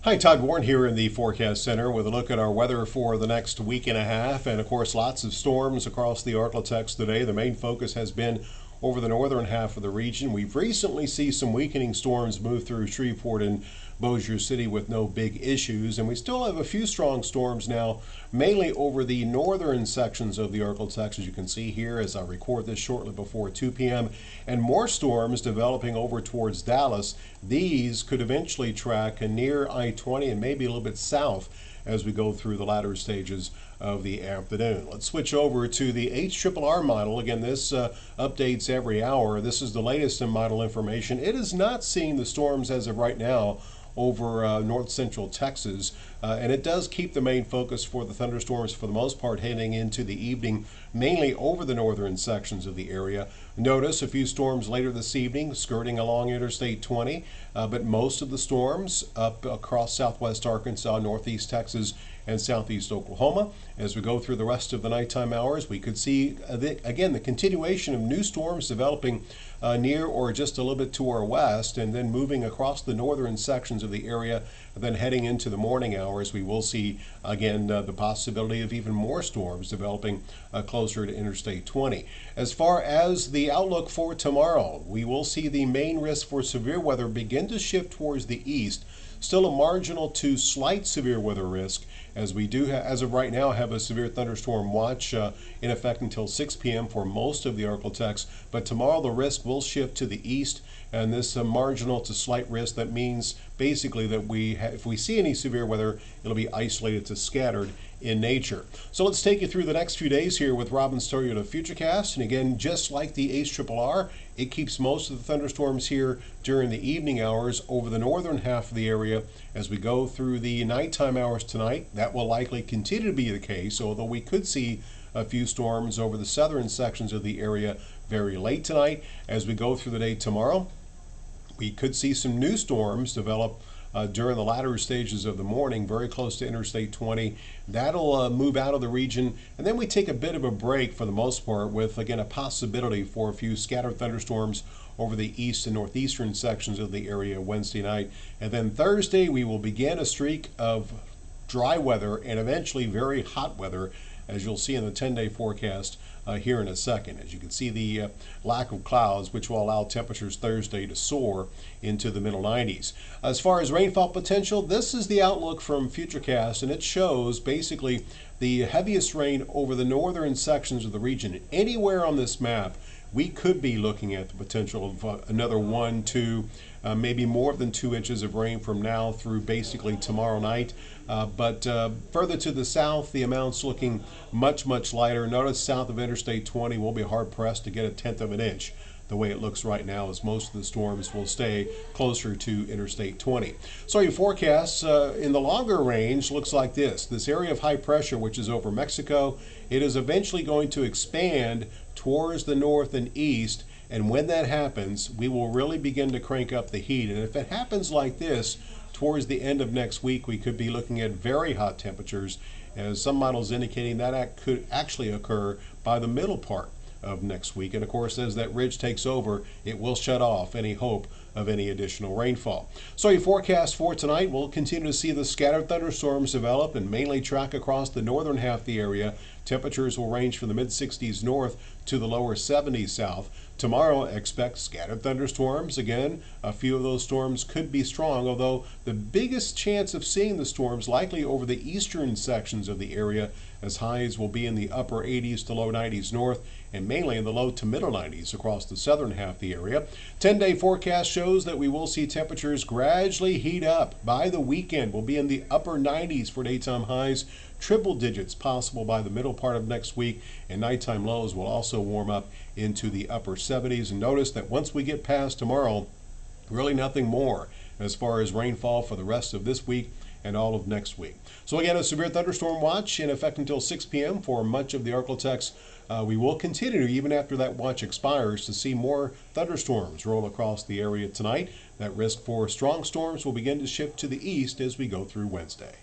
Hi, Todd Warren here in the Forecast Center with a look at our weather for the next week and a half. And of course, lots of storms across the Arklatex today. The main focus has been over the northern half of the region. We've recently seen some weakening storms move through Shreveport and Bossier City with no big issues. And we still have a few strong storms now, mainly over the northern sections of the Arklatex, as you can see here as I record this shortly before 2 p.m. And more storms developing over towards Dallas. These could eventually track near I-20 and maybe a little bit south as we go through the latter stages of the afternoon. Let's switch over to the HRRR model. Again, this updates every hour. This is the latest in model information. It is not seeing the storms as of right now over north central Texas, and it does keep the main focus for the thunderstorms for the most part heading into the evening, mainly over the northern sections of the area. Notice a few storms later this evening skirting along Interstate 20, but most of the storms up across southwest Arkansas, northeast Texas, and southeast Oklahoma. As we go through the rest of the nighttime hours, we could see, again, the continuation of new storms developing near or just a little bit to our west, and then moving across the northern sections of the area. And then heading into the morning hours, we will see, again, the possibility of even more storms developing closer to Interstate 20. As far as the outlook for tomorrow, we will see the main risk for severe weather begin to shift towards the east. Still a marginal to slight severe weather risk, as we do, as of right now, have a severe thunderstorm watch in effect until 6 p.m. for most of the Arklatex. But tomorrow the risk will shift to the east, and this marginal to slight risk, that means basically that if we see any severe weather, it'll be isolated to scattered in nature. So let's take you through the next few days here with Robin's Toyota FUTURECAST. And again, just like the HRRR, it keeps most of the thunderstorms here during the evening hours over the northern half of the area. As we go through the nighttime hours tonight, that will likely continue to be the case, although we could see a few storms over the southern sections of the area very late tonight. As we go through the day tomorrow, we could see some new storms develop during the latter stages of the morning, very close to Interstate 20. That'll move out of the region, and then we take a bit of a break for the most part with, again, a possibility for a few scattered thunderstorms over the east and northeastern sections of the area Wednesday night. And then Thursday, we will begin a streak of dry weather and eventually very hot weather, as you'll see in the 10-day forecast here in a second. As you can see, the lack of clouds, which will allow temperatures Thursday to soar into the middle 90s. As far as rainfall potential, this is the outlook from FUTURECAST, and it shows basically the heaviest rain over the northern sections of the region. Anywhere on this map, we could be looking at the potential of another 1, 2, maybe more than 2 inches of rain from now through basically tomorrow night. But further to the south, the amounts looking much, much lighter. Notice south of Interstate 20, we'll be hard-pressed to get 1/10 of an inch. The way it looks right now, as most of the storms will stay closer to Interstate 20. So your forecasts in the longer range looks like this. This area of high pressure, which is over Mexico, it is eventually going to expand towards the north and east, and when that happens, we will really begin to crank up the heat. And if it happens like this towards the end of next week, we could be looking at very hot temperatures, as some models indicating that could actually occur by the middle part of next week. And of course, as that ridge takes over, it will shut off any hope of any additional rainfall. So your forecast for tonight, we'll continue to see the scattered thunderstorms develop and mainly track across the northern half of the area. Temperatures will range from the mid-60s north to the lower 70s south. Tomorrow, expect scattered thunderstorms. Again, a few of those storms could be strong, although the biggest chance of seeing the storms likely over the eastern sections of the area, as highs will be in the upper 80s to low 90s north, and mainly in the low to middle 90s across the southern half of the area. 10-day forecast shows that we will see temperatures gradually heat up. By the weekend, we'll be in the upper 90s for daytime highs, triple digits possible by the middle part of next week, and nighttime lows will also warm up into the upper 70s. And notice that once we get past tomorrow, really nothing more as far as rainfall for the rest of this week and all of next week. So again, a severe thunderstorm watch in effect until 6 p.m. for much of the Arklatex. We will continue, even after that watch expires, to see more thunderstorms roll across the area tonight. That risk for strong storms will begin to shift to the east as we go through Wednesday.